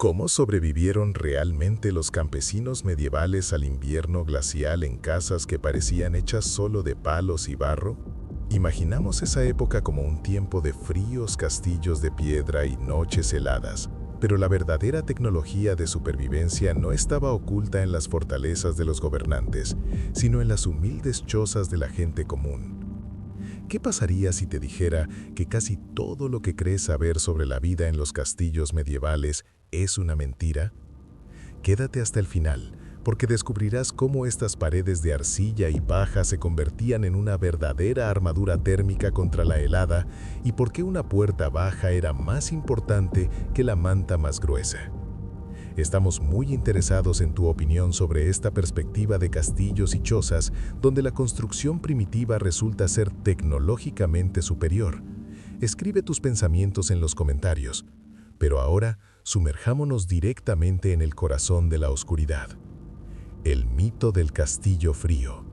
¿Cómo sobrevivieron realmente los campesinos medievales al invierno glacial en casas que parecían hechas solo de palos y barro? Imaginamos esa época como un tiempo de fríos castillos de piedra y noches heladas, pero la verdadera tecnología de supervivencia no estaba oculta en las fortalezas de los gobernantes, sino en las humildes chozas de la gente común. ¿Qué pasaría si te dijera que casi todo lo que crees saber sobre la vida en los castillos medievales es una mentira? Quédate hasta el final, porque descubrirás cómo estas paredes de arcilla y paja se convertían en una verdadera armadura térmica contra la helada y por qué una puerta baja era más importante que la manta más gruesa. Estamos muy interesados en tu opinión sobre esta perspectiva de castillos y chozas donde la construcción primitiva resulta ser tecnológicamente superior. Escribe tus pensamientos en los comentarios, pero ahora sumerjámonos directamente en el corazón de la oscuridad. El mito del castillo frío.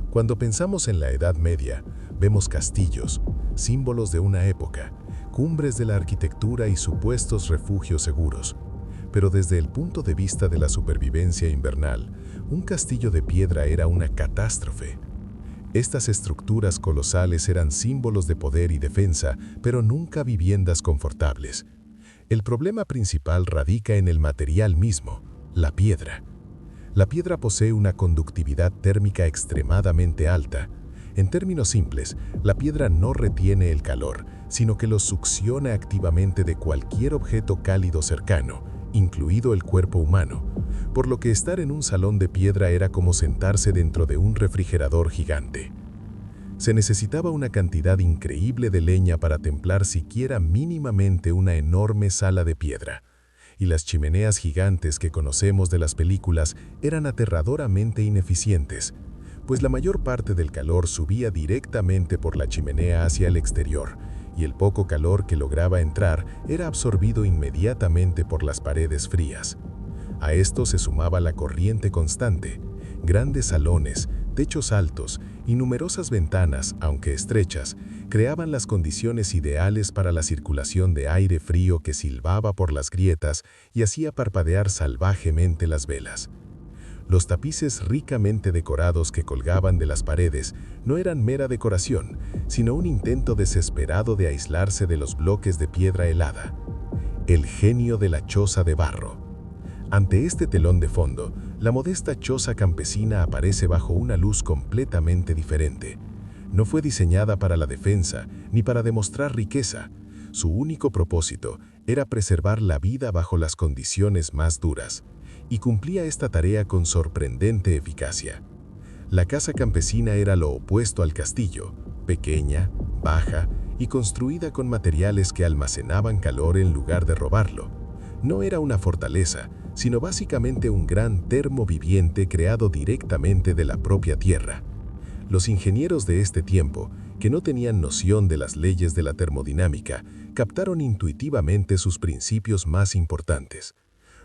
Cuando pensamos en la Edad Media, vemos castillos, símbolos de una época, cumbres de la arquitectura y supuestos refugios seguros. Pero desde el punto de vista de la supervivencia invernal, un castillo de piedra era una catástrofe. Estas estructuras colosales eran símbolos de poder y defensa, pero nunca viviendas confortables. El problema principal radica en el material mismo, la piedra. La piedra posee una conductividad térmica extremadamente alta. En términos simples, la piedra no retiene el calor, sino que lo succiona activamente de cualquier objeto cálido cercano, incluido el cuerpo humano, por lo que estar en un salón de piedra era como sentarse dentro de un refrigerador gigante. Se necesitaba una cantidad increíble de leña para templar siquiera mínimamente una enorme sala de piedra, y las chimeneas gigantes que conocemos de las películas eran aterradoramente ineficientes, pues la mayor parte del calor subía directamente por la chimenea hacia el exterior, y el poco calor que lograba entrar era absorbido inmediatamente por las paredes frías. A esto se sumaba la corriente constante, grandes salones, techos altos y numerosas ventanas, aunque estrechas, creaban las condiciones ideales para la circulación de aire frío que silbaba por las grietas y hacía parpadear salvajemente las velas. Los tapices ricamente decorados que colgaban de las paredes no eran mera decoración, sino un intento desesperado de aislarse de los bloques de piedra helada. El genio de la choza de barro. Ante este telón de fondo, la modesta choza campesina aparece bajo una luz completamente diferente. No fue diseñada para la defensa ni para demostrar riqueza. Su único propósito era preservar la vida bajo las condiciones más duras, y cumplía esta tarea con sorprendente eficacia. La casa campesina era lo opuesto al castillo, pequeña, baja y construida con materiales que almacenaban calor en lugar de robarlo. No era una fortaleza, sino básicamente un gran termo viviente creado directamente de la propia tierra. Los ingenieros de este tiempo, que no tenían noción de las leyes de la termodinámica, captaron intuitivamente sus principios más importantes.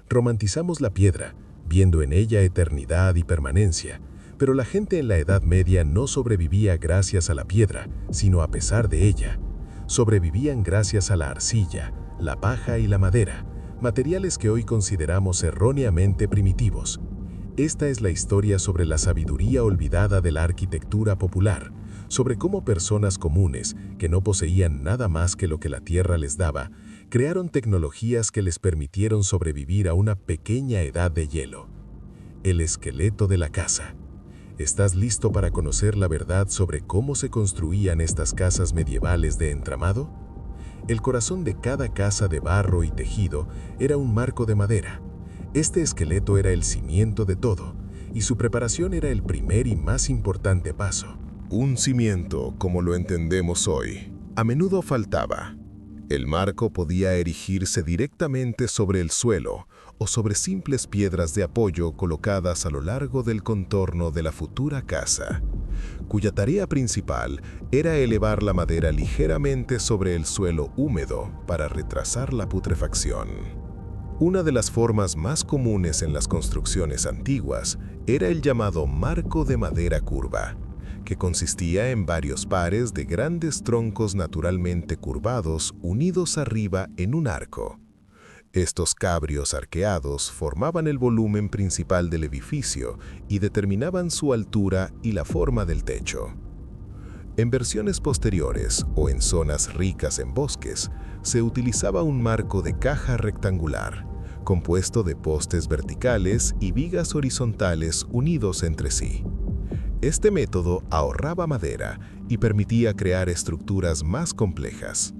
Romantizamos la piedra, viendo en ella eternidad y permanencia, pero la gente en la Edad Media no sobrevivía gracias a la piedra, sino a pesar de ella. Sobrevivían gracias a la arcilla, la paja y la madera, materiales que hoy consideramos erróneamente primitivos. Esta es la historia sobre la sabiduría olvidada de la arquitectura popular, sobre cómo personas comunes, que no poseían nada más que lo que la tierra les daba, crearon tecnologías que les permitieron sobrevivir a una pequeña edad de hielo. El esqueleto de la casa. ¿Estás listo para conocer la verdad sobre cómo se construían estas casas medievales de entramado? El corazón de cada casa de barro y tejido era un marco de madera. Este esqueleto era el cimiento de todo, y su preparación era el primer y más importante paso. Un cimiento, como lo entendemos hoy, a menudo faltaba. El marco podía erigirse directamente sobre el suelo o sobre simples piedras de apoyo colocadas a lo largo del contorno de la futura casa, cuya tarea principal era elevar la madera ligeramente sobre el suelo húmedo para retrasar la putrefacción. Una de las formas más comunes en las construcciones antiguas era el llamado marco de madera curva, que consistía en varios pares de grandes troncos naturalmente curvados unidos arriba en un arco. Estos cabrios arqueados formaban el volumen principal del edificio y determinaban su altura y la forma del techo. En versiones posteriores o en zonas ricas en bosques, se utilizaba un marco de caja rectangular, compuesto de postes verticales y vigas horizontales unidos entre sí. Este método ahorraba madera y permitía crear estructuras más complejas.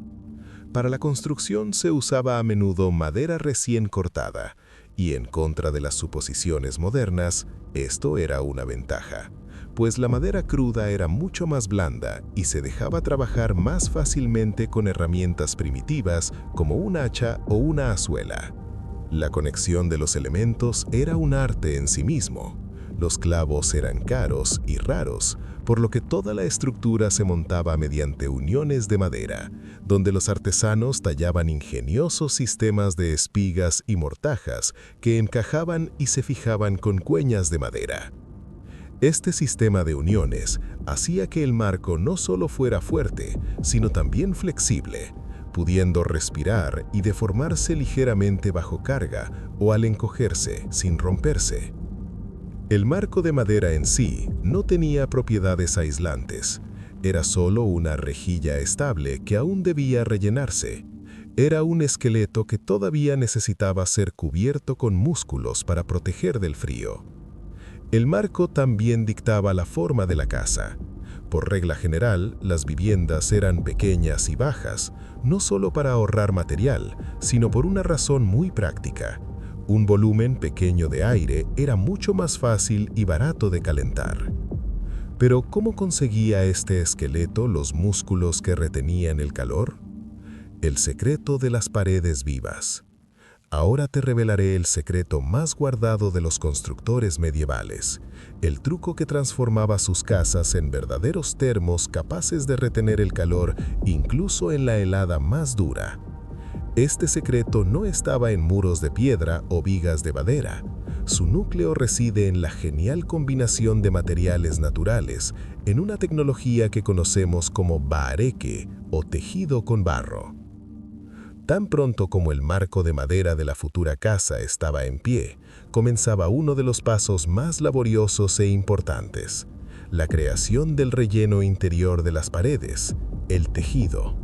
Para la construcción se usaba a menudo madera recién cortada, y en contra de las suposiciones modernas, esto era una ventaja, pues la madera cruda era mucho más blanda y se dejaba trabajar más fácilmente con herramientas primitivas como un hacha o una azuela. La conexión de los elementos era un arte en sí mismo. Los clavos eran caros y raros, por lo que toda la estructura se montaba mediante uniones de madera, donde los artesanos tallaban ingeniosos sistemas de espigas y mortajas que encajaban y se fijaban con cueñas de madera. Este sistema de uniones hacía que el marco no solo fuera fuerte, sino también flexible, pudiendo respirar y deformarse ligeramente bajo carga o al encogerse sin romperse. El marco de madera en sí no tenía propiedades aislantes. Era solo una rejilla estable que aún debía rellenarse. Era un esqueleto que todavía necesitaba ser cubierto con músculos para proteger del frío. El marco también dictaba la forma de la casa. Por regla general, las viviendas eran pequeñas y bajas, no solo para ahorrar material, sino por una razón muy práctica. Un volumen pequeño de aire era mucho más fácil y barato de calentar. Pero, ¿cómo conseguía este esqueleto los músculos que retenían el calor? El secreto de las paredes vivas. Ahora te revelaré el secreto más guardado de los constructores medievales, el truco que transformaba sus casas en verdaderos termos capaces de retener el calor incluso en la helada más dura. Este secreto no estaba en muros de piedra o vigas de madera. Su núcleo reside en la genial combinación de materiales naturales, en una tecnología que conocemos como baareque o tejido con barro. Tan pronto como el marco de madera de la futura casa estaba en pie, comenzaba uno de los pasos más laboriosos e importantes: la creación del relleno interior de las paredes, el tejido.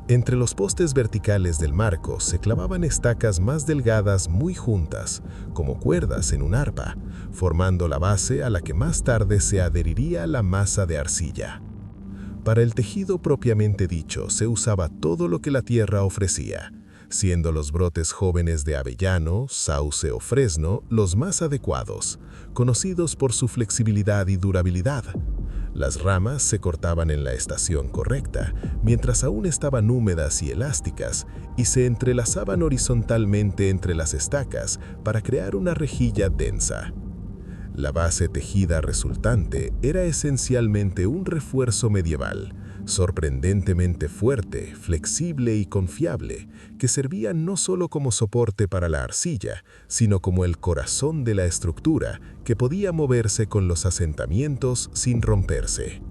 Entre los postes verticales del marco se clavaban estacas más delgadas muy juntas, como cuerdas en un arpa, formando la base a la que más tarde se adheriría la masa de arcilla. Para el tejido propiamente dicho se usaba todo lo que la tierra ofrecía, siendo los brotes jóvenes de avellano, sauce o fresno los más adecuados, conocidos por su flexibilidad y durabilidad. Las ramas se cortaban en la estación correcta, mientras aún estaban húmedas y elásticas, y se entrelazaban horizontalmente entre las estacas para crear una rejilla densa. La base tejida resultante era esencialmente un refuerzo medieval, sorprendentemente fuerte, flexible y confiable, que servía no solo como soporte para la arcilla, sino como el corazón de la estructura, que podía moverse con los asentamientos sin romperse.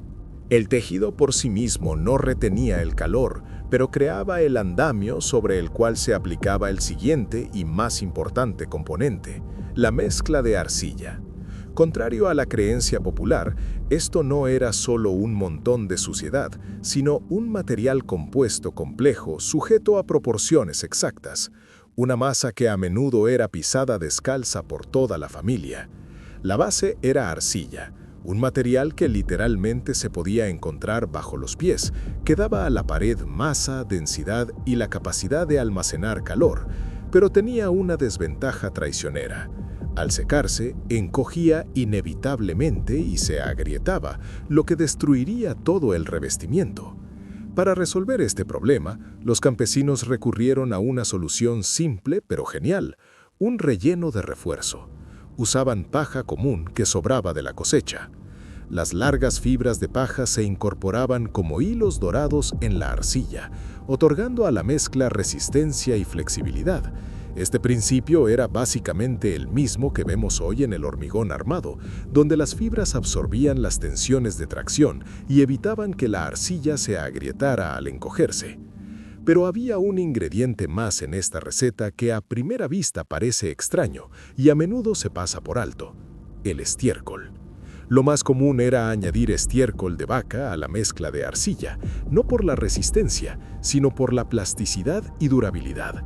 El tejido por sí mismo no retenía el calor, pero creaba el andamio sobre el cual se aplicaba el siguiente y más importante componente, la mezcla de arcilla. Contrario a la creencia popular, esto no era solo un montón de suciedad, sino un material compuesto complejo sujeto a proporciones exactas, una masa que a menudo era pisada descalza por toda la familia. La base era arcilla, un material que literalmente se podía encontrar bajo los pies, que daba a la pared masa, densidad y la capacidad de almacenar calor, pero tenía una desventaja traicionera. Al secarse, encogía inevitablemente y se agrietaba, lo que destruiría todo el revestimiento. Para resolver este problema, los campesinos recurrieron a una solución simple pero genial: un relleno de refuerzo. Usaban paja común que sobraba de la cosecha. Las largas fibras de paja se incorporaban como hilos dorados en la arcilla, otorgando a la mezcla resistencia y flexibilidad. Este principio era básicamente el mismo que vemos hoy en el hormigón armado, donde las fibras absorbían las tensiones de tracción y evitaban que la arcilla se agrietara al encogerse. Pero había un ingrediente más en esta receta que a primera vista parece extraño y a menudo se pasa por alto: el estiércol. Lo más común era añadir estiércol de vaca a la mezcla de arcilla, no por la resistencia, sino por la plasticidad y durabilidad,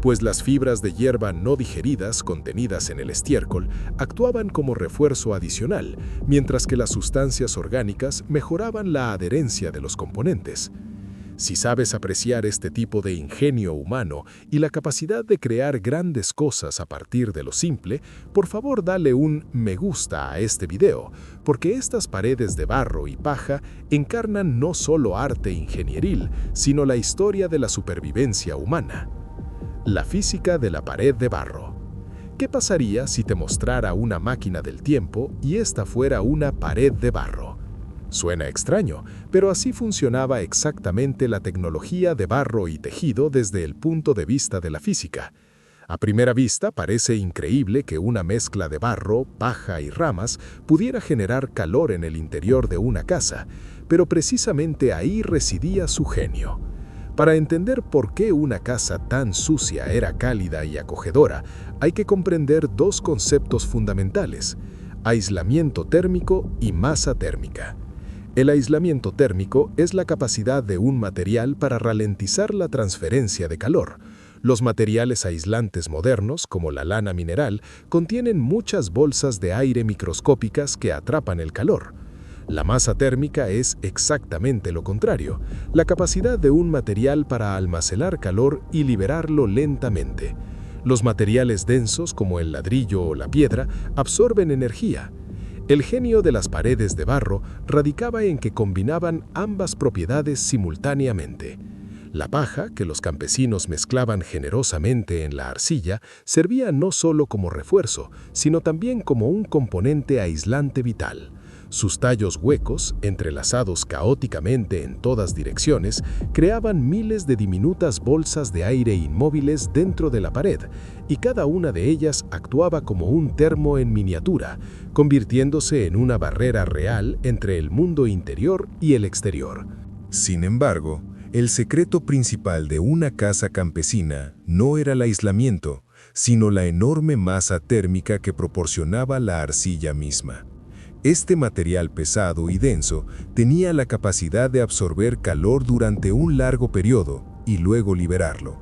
pues las fibras de hierba no digeridas contenidas en el estiércol actuaban como refuerzo adicional, mientras que las sustancias orgánicas mejoraban la adherencia de los componentes. Si sabes apreciar este tipo de ingenio humano y la capacidad de crear grandes cosas a partir de lo simple, por favor dale un me gusta a este video, porque estas paredes de barro y paja encarnan no solo arte ingenieril, sino la historia de la supervivencia humana. La física de la pared de barro. ¿Qué pasaría si te mostrara una máquina del tiempo y esta fuera una pared de barro? Suena extraño, pero así funcionaba exactamente la tecnología de barro y tejido desde el punto de vista de la física. A primera vista parece increíble que una mezcla de barro, paja y ramas pudiera generar calor en el interior de una casa, pero precisamente ahí residía su genio. Para entender por qué una casa tan sucia era cálida y acogedora, hay que comprender dos conceptos fundamentales: aislamiento térmico y masa térmica. El aislamiento térmico es la capacidad de un material para ralentizar la transferencia de calor. Los materiales aislantes modernos, como la lana mineral, contienen muchas bolsas de aire microscópicas que atrapan el calor. La masa térmica es exactamente lo contrario, la capacidad de un material para almacenar calor y liberarlo lentamente. Los materiales densos, como el ladrillo o la piedra, absorben energía. El genio de las paredes de barro radicaba en que combinaban ambas propiedades simultáneamente. La paja, que los campesinos mezclaban generosamente en la arcilla, servía no solo como refuerzo, sino también como un componente aislante vital. Sus tallos huecos, entrelazados caóticamente en todas direcciones, creaban miles de diminutas bolsas de aire inmóviles dentro de la pared, y cada una de ellas actuaba como un termo en miniatura, convirtiéndose en una barrera real entre el mundo interior y el exterior. Sin embargo, el secreto principal de una casa campesina no era el aislamiento, sino la enorme masa térmica que proporcionaba la arcilla misma. Este material pesado y denso tenía la capacidad de absorber calor durante un largo periodo y luego liberarlo.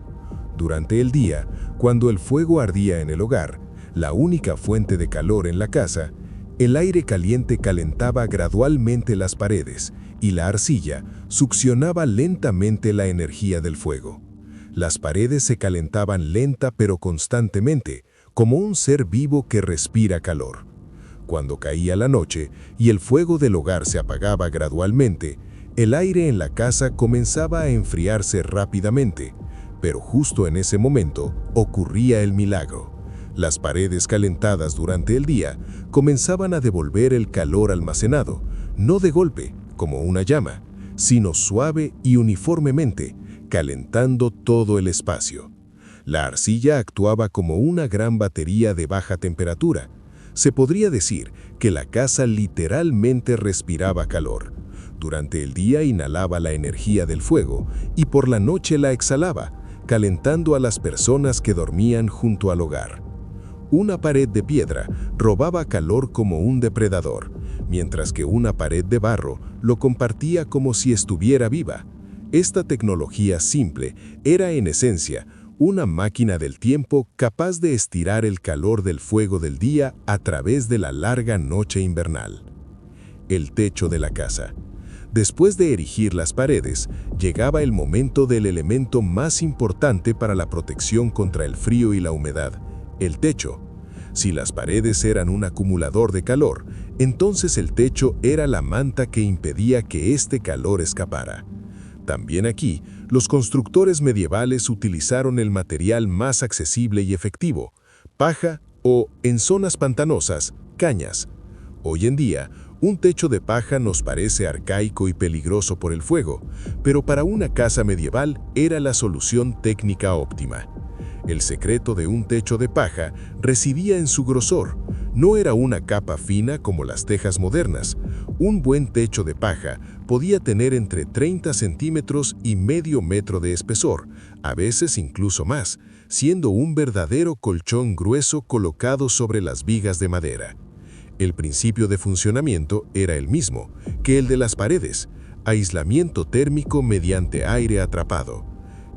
Durante el día, cuando el fuego ardía en el hogar, la única fuente de calor en la casa, el aire caliente calentaba gradualmente las paredes y la arcilla succionaba lentamente la energía del fuego. Las paredes se calentaban lenta pero constantemente, como un ser vivo que respira calor. Cuando caía la noche y el fuego del hogar se apagaba gradualmente, el aire en la casa comenzaba a enfriarse rápidamente, pero justo en ese momento ocurría el milagro. Las paredes calentadas durante el día comenzaban a devolver el calor almacenado, no de golpe, como una llama, sino suave y uniformemente, calentando todo el espacio. La arcilla actuaba como una gran batería de baja temperatura. Se podría decir que la casa literalmente respiraba calor. Durante el día inhalaba la energía del fuego y por la noche la exhalaba, calentando a las personas que dormían junto al hogar. Una pared de piedra robaba calor como un depredador, mientras que una pared de barro lo compartía como si estuviera viva. Esta tecnología simple era en esencia una máquina del tiempo capaz de estirar el calor del fuego del día a través de la larga noche invernal. El techo de la casa. Después de erigir las paredes, llegaba el momento del elemento más importante para la protección contra el frío y la humedad: el techo. Si las paredes eran un acumulador de calor, entonces el techo era la manta que impedía que este calor escapara. También aquí, los constructores medievales utilizaron el material más accesible y efectivo: paja o, en zonas pantanosas, cañas. Hoy en día, un techo de paja nos parece arcaico y peligroso por el fuego, pero para una casa medieval era la solución técnica óptima. El secreto de un techo de paja residía en su grosor. No era una capa fina como las tejas modernas. Un buen techo de paja podía tener entre 30 centímetros y medio metro de espesor, a veces incluso más, siendo un verdadero colchón grueso colocado sobre las vigas de madera. El principio de funcionamiento era el mismo que el de las paredes: aislamiento térmico mediante aire atrapado.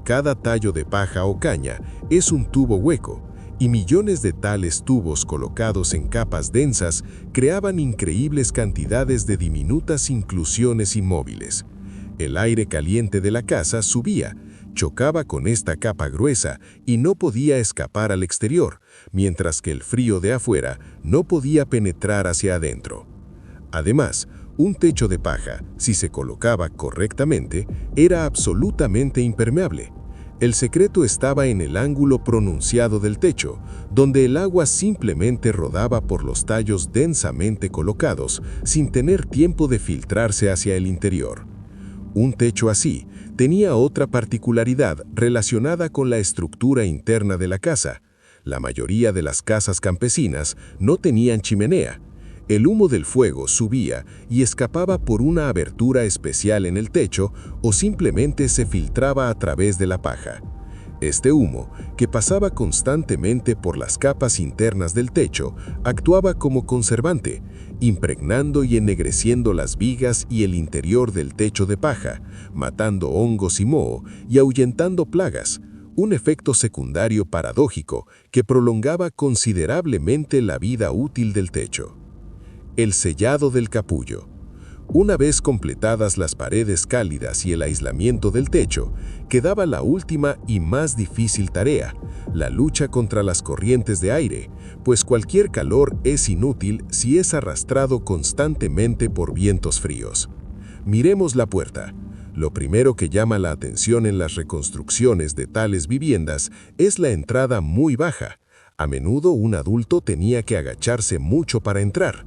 Cada tallo de paja o caña es un tubo hueco, y millones de tales tubos colocados en capas densas creaban increíbles cantidades de diminutas inclusiones inmóviles. El aire caliente de la casa subía, chocaba con esta capa gruesa y no podía escapar al exterior, mientras que el frío de afuera no podía penetrar hacia adentro. Además, un techo de paja, si se colocaba correctamente, era absolutamente impermeable. El secreto estaba en el ángulo pronunciado del techo, donde el agua simplemente rodaba por los tallos densamente colocados, sin tener tiempo de filtrarse hacia el interior. Un techo así tenía otra particularidad relacionada con la estructura interna de la casa. La mayoría de las casas campesinas no tenían chimenea. El humo del fuego subía y escapaba por una abertura especial en el techo o simplemente se filtraba a través de la paja. Este humo, que pasaba constantemente por las capas internas del techo, actuaba como conservante, impregnando y ennegreciendo las vigas y el interior del techo de paja, matando hongos y moho y ahuyentando plagas, un efecto secundario paradójico que prolongaba considerablemente la vida útil del techo. El sellado del capullo. Una vez completadas las paredes cálidas y el aislamiento del techo, quedaba la última y más difícil tarea: la lucha contra las corrientes de aire, pues cualquier calor es inútil si es arrastrado constantemente por vientos fríos. Miremos la puerta. Lo primero que llama la atención en las reconstrucciones de tales viviendas es la entrada muy baja. A menudo un adulto tenía que agacharse mucho para entrar.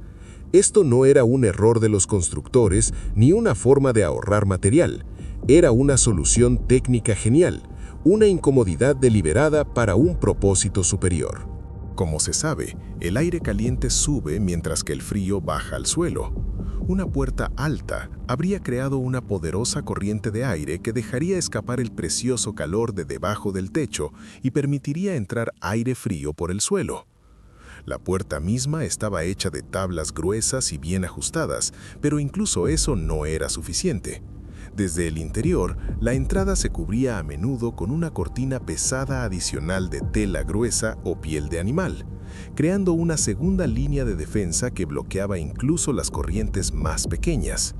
Esto no era un error de los constructores ni una forma de ahorrar material. Era una solución técnica genial, una incomodidad deliberada para un propósito superior. Como se sabe, el aire caliente sube mientras que el frío baja al suelo. Una puerta alta habría creado una poderosa corriente de aire que dejaría escapar el precioso calor de debajo del techo y permitiría entrar aire frío por el suelo. La puerta misma estaba hecha de tablas gruesas y bien ajustadas, pero incluso eso no era suficiente. Desde el interior, la entrada se cubría a menudo con una cortina pesada adicional de tela gruesa o piel de animal, creando una segunda línea de defensa que bloqueaba incluso las corrientes más pequeñas.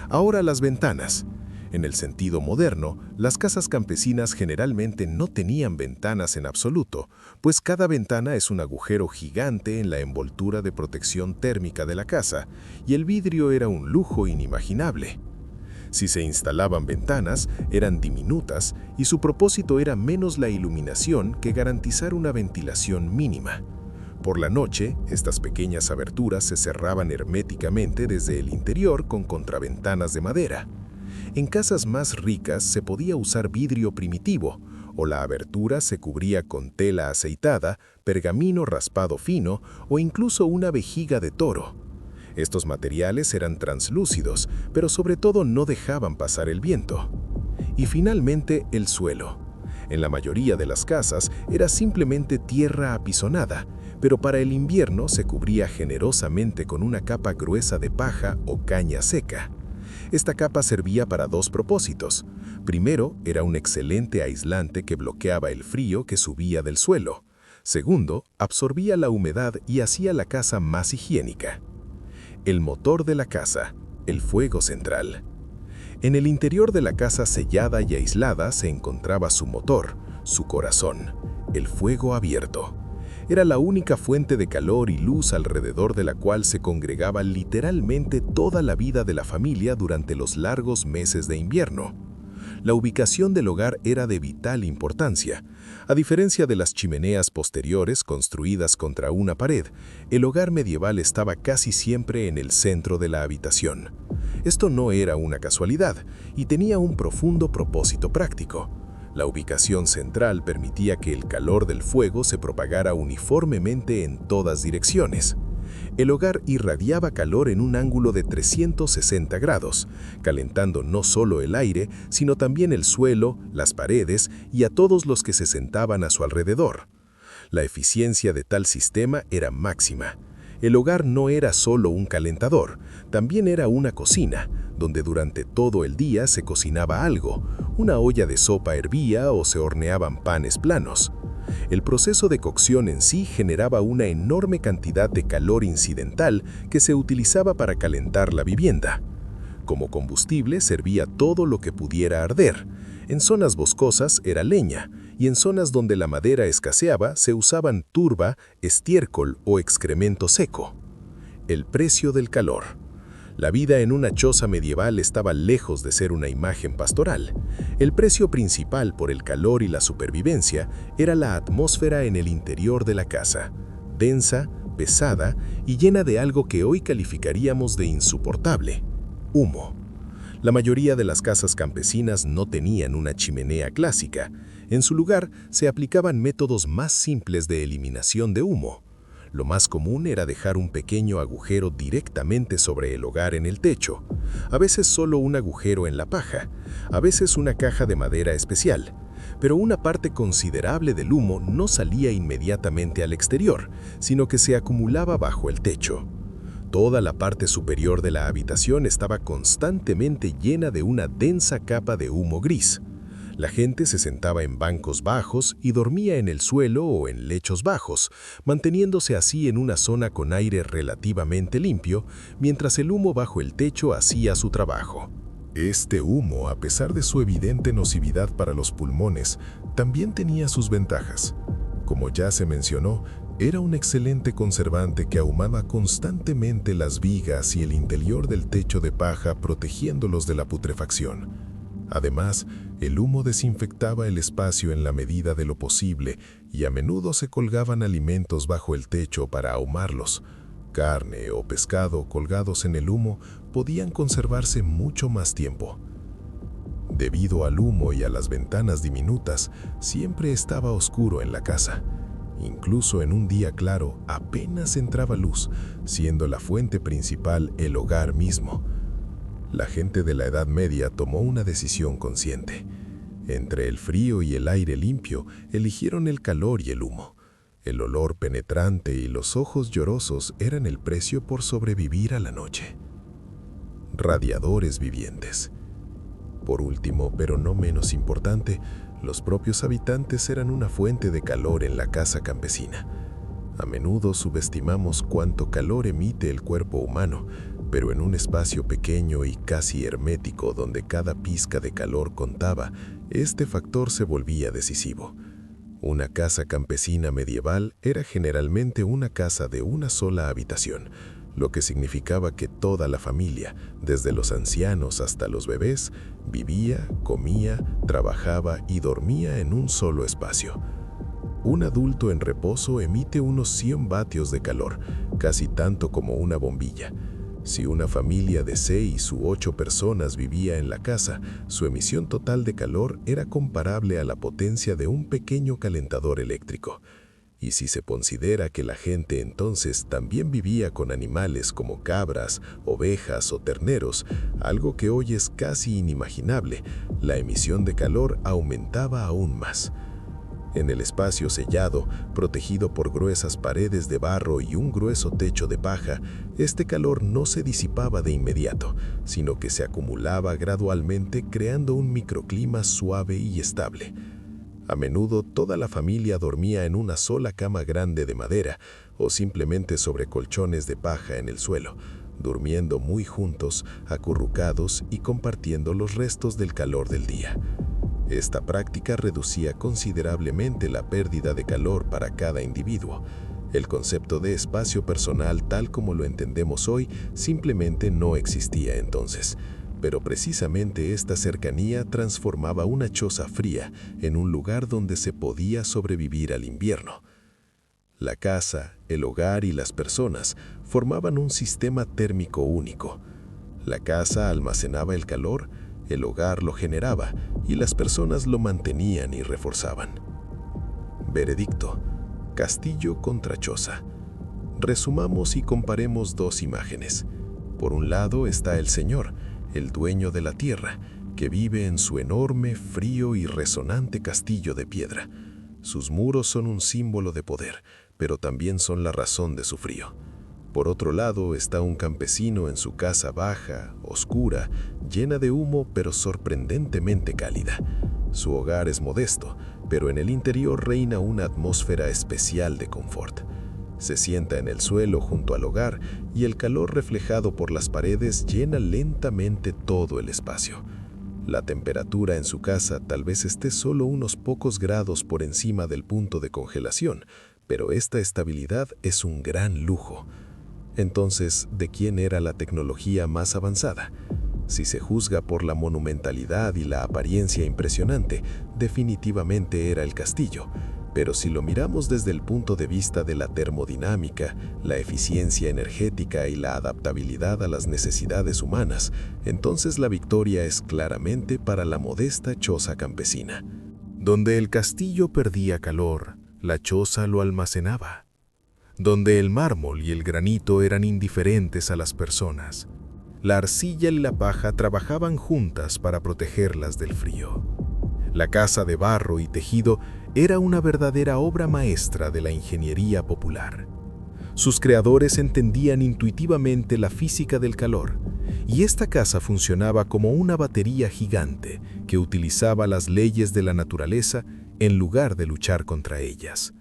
Ahora las ventanas. En el sentido moderno, las casas campesinas generalmente no tenían ventanas en absoluto, pues cada ventana es un agujero gigante en la envoltura de protección térmica de la casa, y el vidrio era un lujo inimaginable. Si se instalaban ventanas, eran diminutas y su propósito era menos la iluminación que garantizar una ventilación mínima. Por la noche, estas pequeñas aberturas se cerraban herméticamente desde el interior con contraventanas de madera. En casas más ricas se podía usar vidrio primitivo, o la abertura se cubría con tela aceitada, pergamino raspado fino o incluso una vejiga de toro. Estos materiales eran translúcidos, pero sobre todo no dejaban pasar el viento. Y finalmente, el suelo. En la mayoría de las casas era simplemente tierra apisonada, pero para el invierno se cubría generosamente con una capa gruesa de paja o caña seca. Esta capa servía para dos propósitos. Primero, era un excelente aislante que bloqueaba el frío que subía del suelo. Segundo, absorbía la humedad y hacía la casa más higiénica. El motor de la casa, el fuego central. En el interior de la casa sellada y aislada se encontraba su motor, su corazón, el fuego abierto. Era la única fuente de calor y luz alrededor de la cual se congregaba literalmente toda la vida de la familia durante los largos meses de invierno. La ubicación del hogar era de vital importancia. A diferencia de las chimeneas posteriores construidas contra una pared, el hogar medieval estaba casi siempre en el centro de la habitación. Esto no era una casualidad y tenía un profundo propósito práctico. La ubicación central permitía que el calor del fuego se propagara uniformemente en todas direcciones. El hogar irradiaba calor en un ángulo de 360 grados, calentando no solo el aire, sino también el suelo, las paredes y a todos los que se sentaban a su alrededor. La eficiencia de tal sistema era máxima. El hogar no era solo un calentador, también era una cocina, donde durante todo el día se cocinaba algo, una olla de sopa hervía o se horneaban panes planos. El proceso de cocción en sí generaba una enorme cantidad de calor incidental que se utilizaba para calentar la vivienda. Como combustible servía todo lo que pudiera arder. En zonas boscosas era leña, y en zonas donde la madera escaseaba se usaban turba, estiércol o excremento seco. El precio del calor. La vida en una choza medieval estaba lejos de ser una imagen pastoral. El precio principal por el calor y la supervivencia era la atmósfera en el interior de la casa, densa, pesada y llena de algo que hoy calificaríamos de insoportable: humo. La mayoría de las casas campesinas no tenían una chimenea clásica. En su lugar, se aplicaban métodos más simples de eliminación de humo. Lo más común era dejar un pequeño agujero directamente sobre el hogar en el techo, a veces solo un agujero en la paja, a veces una caja de madera especial. Pero una parte considerable del humo no salía inmediatamente al exterior, sino que se acumulaba bajo el techo. Toda la parte superior de la habitación estaba constantemente llena de una densa capa de humo gris. La gente se sentaba en bancos bajos y dormía en el suelo o en lechos bajos, manteniéndose así en una zona con aire relativamente limpio, mientras el humo bajo el techo hacía su trabajo. Este humo, a pesar de su evidente nocividad para los pulmones, también tenía sus ventajas. Como ya se mencionó, era un excelente conservante que ahumaba constantemente las vigas y el interior del techo de paja, protegiéndolos de la putrefacción. Además, el humo desinfectaba el espacio en la medida de lo posible y a menudo se colgaban alimentos bajo el techo para ahumarlos. Carne o pescado colgados en el humo podían conservarse mucho más tiempo. Debido al humo y a las ventanas diminutas, siempre estaba oscuro en la casa. Incluso en un día claro, apenas entraba luz, siendo la fuente principal el hogar mismo. La gente de la Edad Media tomó una decisión consciente. Entre el frío y el aire limpio, eligieron el calor y el humo. El olor penetrante y los ojos llorosos eran el precio por sobrevivir a la noche. Radiadores vivientes. Por último, pero no menos importante, los propios habitantes eran una fuente de calor en la casa campesina. A menudo subestimamos cuánto calor emite el cuerpo humano, pero en un espacio pequeño y casi hermético donde cada pizca de calor contaba, este factor se volvía decisivo. Una casa campesina medieval era generalmente una casa de una sola habitación, lo que significaba que toda la familia, desde los ancianos hasta los bebés, vivía, comía, trabajaba y dormía en un solo espacio. Un adulto en reposo emite unos 100 vatios de calor, casi tanto como una bombilla. Si una familia de 6 u 8 personas vivía en la casa, su emisión total de calor era comparable a la potencia de un pequeño calentador eléctrico. Y si se considera que la gente entonces también vivía con animales como cabras, ovejas o terneros, algo que hoy es casi inimaginable, la emisión de calor aumentaba aún más. En el espacio sellado, protegido por gruesas paredes de barro y un grueso techo de paja, este calor no se disipaba de inmediato, sino que se acumulaba gradualmente creando un microclima suave y estable. A menudo toda la familia dormía en una sola cama grande de madera o simplemente sobre colchones de paja en el suelo, durmiendo muy juntos, acurrucados y compartiendo los restos del calor del día. Esta práctica reducía considerablemente la pérdida de calor para cada individuo. El concepto de espacio personal tal como lo entendemos hoy simplemente no existía entonces, pero precisamente esta cercanía transformaba una choza fría en un lugar donde se podía sobrevivir al invierno. La casa, el hogar y las personas formaban un sistema térmico único. La casa almacenaba el calor, el hogar lo generaba y las personas lo mantenían y reforzaban. Veredicto: castillo contra choza. Resumamos y comparemos dos imágenes. Por un lado está el Señor, el dueño de la tierra, que vive en su enorme, frío y resonante castillo de piedra. Sus muros son un símbolo de poder, pero también son la razón de su frío. Por otro lado está un campesino en su casa baja, oscura, llena de humo pero sorprendentemente cálida. Su hogar es modesto, pero en el interior reina una atmósfera especial de confort. Se sienta en el suelo junto al hogar y el calor reflejado por las paredes llena lentamente todo el espacio. La temperatura en su casa tal vez esté solo unos pocos grados por encima del punto de congelación, pero esta estabilidad es un gran lujo. Entonces, ¿de quién era la tecnología más avanzada? Si se juzga por la monumentalidad y la apariencia impresionante, definitivamente era el castillo. Pero si lo miramos desde el punto de vista de la termodinámica, la eficiencia energética y la adaptabilidad a las necesidades humanas, entonces la victoria es claramente para la modesta choza campesina. Donde el castillo perdía calor, la choza lo almacenaba. Donde el mármol y el granito eran indiferentes a las personas, la arcilla y la paja trabajaban juntas para protegerlas del frío. La casa de barro y tejido era una verdadera obra maestra de la ingeniería popular. Sus creadores entendían intuitivamente la física del calor, y esta casa funcionaba como una batería gigante que utilizaba las leyes de la naturaleza en lugar de luchar contra ellas.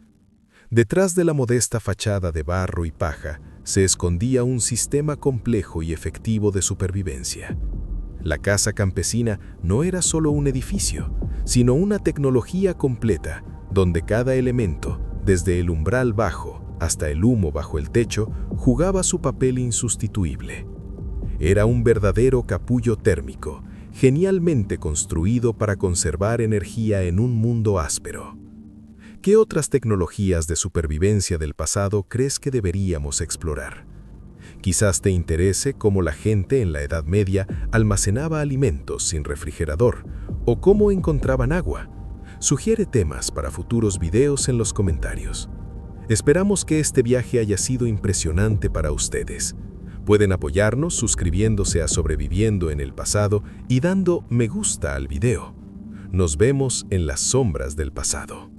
Detrás de la modesta fachada de barro y paja se escondía un sistema complejo y efectivo de supervivencia. La casa campesina no era solo un edificio, sino una tecnología completa, donde cada elemento, desde el umbral bajo hasta el humo bajo el techo, jugaba su papel insustituible. Era un verdadero capullo térmico, genialmente construido para conservar energía en un mundo áspero. ¿Qué otras tecnologías de supervivencia del pasado crees que deberíamos explorar? Quizás te interese cómo la gente en la Edad Media almacenaba alimentos sin refrigerador o cómo encontraban agua. Sugiere temas para futuros videos en los comentarios. Esperamos que este viaje haya sido impresionante para ustedes. Pueden apoyarnos suscribiéndose a Sobreviviendo en el Pasado y dando me gusta al video. Nos vemos en las sombras del pasado.